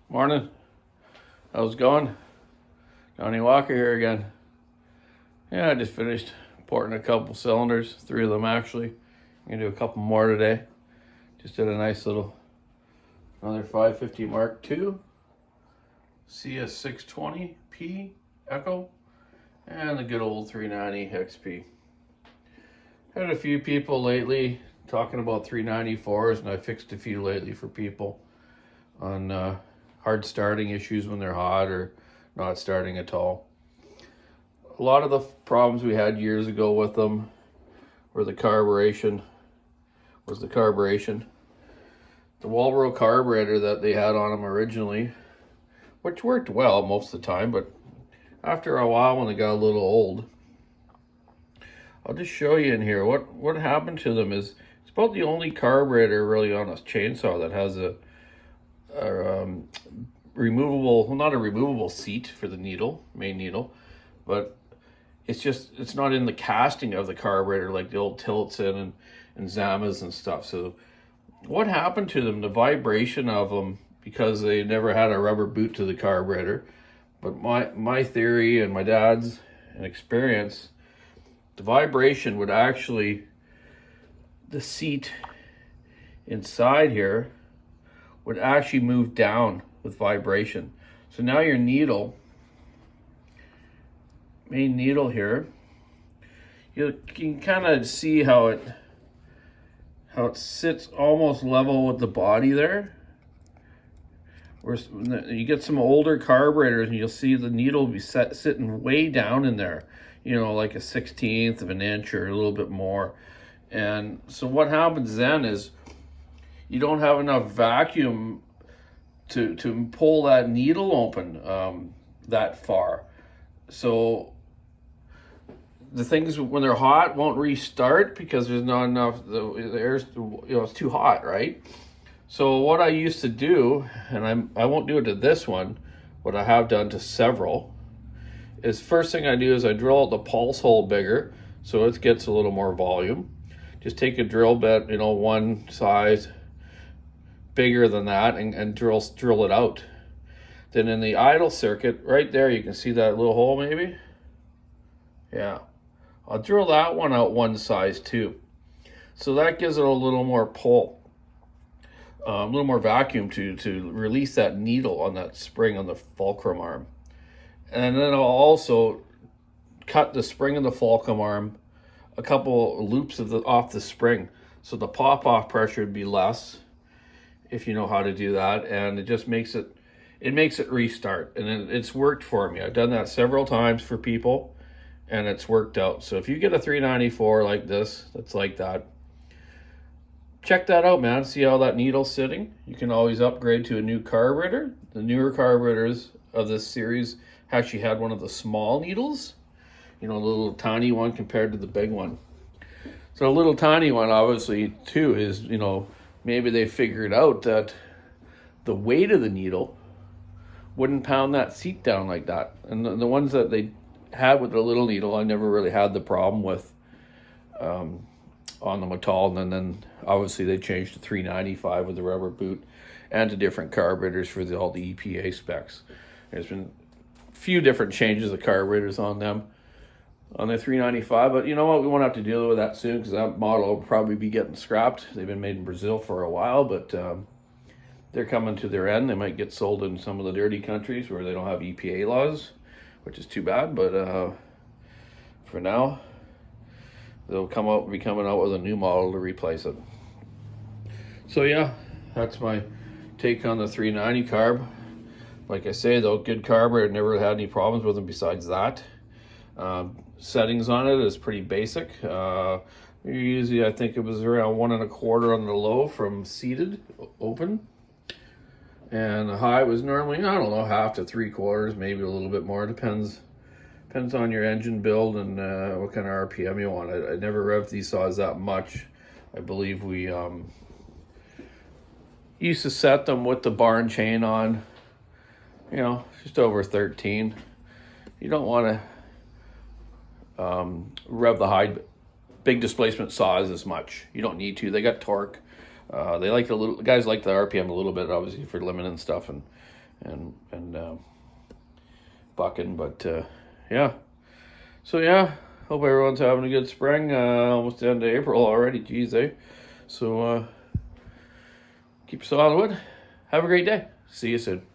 Morning. How's it going? Johnny Walker here again. Yeah, I just finished porting a couple cylinders, 3 of them actually. I'm gonna do a couple more today. Just did a nice little, another 550 Mark II, CS620P Echo, and the good old 390 XP. Had a few people lately talking about 394s, and I fixed a few lately for people on hard starting issues when they're hot or not starting at all. A lot of the problems we had years ago with them were the carburation. The Walbro carburetor that they had on them originally, which worked well most of the time, but after a while when they got a little old, I'll just show you in here what happened to them. Is it's about the only carburetor really on a chainsaw that has a removable, well, not a removable seat for the needle, main needle, but it's not in the casting of the carburetor like the old Tillotson and Zamas and stuff. So what happened to them, the vibration of them, because they never had a rubber boot to the carburetor, but my theory and my dad's and experience, the vibration would actually, the seat inside here would actually move down with vibration. So now your needle, main needle here, you can kind of see how it sits almost level with the body there. Where you get some older carburetors and you'll see the needle be sitting way down in there, like a 1/16 of an inch or a little bit more. And so what happens then is you don't have enough vacuum to pull that needle open that far. So the things when they're hot won't restart because there's not enough, the air's, it's too hot, right? So what I used to do, and I won't do it to this one, what I have done to several, is first thing I do is I drill out the pulse hole bigger so it gets a little more volume. Just take a drill bit, one size bigger than that, and drill it out. Then in the idle circuit, right there, you can see that little hole maybe? Yeah. I'll drill that one out one size too. So that gives it a little more pull, a little more vacuum to release that needle on that spring on the fulcrum arm. And then I'll also cut the spring of the fulcrum arm a couple loops off the spring, so the pop-off pressure would be less, if you know how to do that, and it just makes it restart. And it's worked for me. I've done that several times for people, and it's worked out. So if you get a 394 like this, that's like that, check that out, man. See how that needle's sitting. You can always upgrade to a new carburetor. The newer carburetors of this series actually had one of the small needles, the little tiny one compared to the big one. So a little tiny one, obviously, too, is, maybe they figured out that the weight of the needle wouldn't pound that seat down like that. And the ones that they had with the little needle, I never really had the problem with on them at all. And then obviously they changed to 395 with the rubber boot and to different carburetors for all the EPA specs. There's been a few different changes of carburetors on them, on the 395, but you know what, we won't have to deal with that soon because that model will probably be getting scrapped. They've been made in Brazil for a while, but they're coming to their end. They might get sold in some of the dirty countries where they don't have EPA laws, which is too bad, but for now they'll be coming out with a new model to replace it. So yeah, that's my take on the 390 carb. Like I say, though, good carburetor, never had any problems with them besides that. Settings on it is pretty basic. Usually I think it was around 1 1/4 on the low from seated open, and the high was normally, I don't know, 1/2 to 3/4, maybe a little bit more. Depends on your engine build and what kind of RPM you want. I never revved these saws that much. I believe we used to set them with the barn chain on, just over 13. You don't want to rev the high big displacement saws as much. You don't need to. They got torque. They like the guys like the RPM a little bit, obviously, for limiting stuff and bucking. But yeah, so yeah, hope everyone's having a good spring. Almost the end of April already. Geez, eh? So keep sawing wood. Have a great day. See you soon.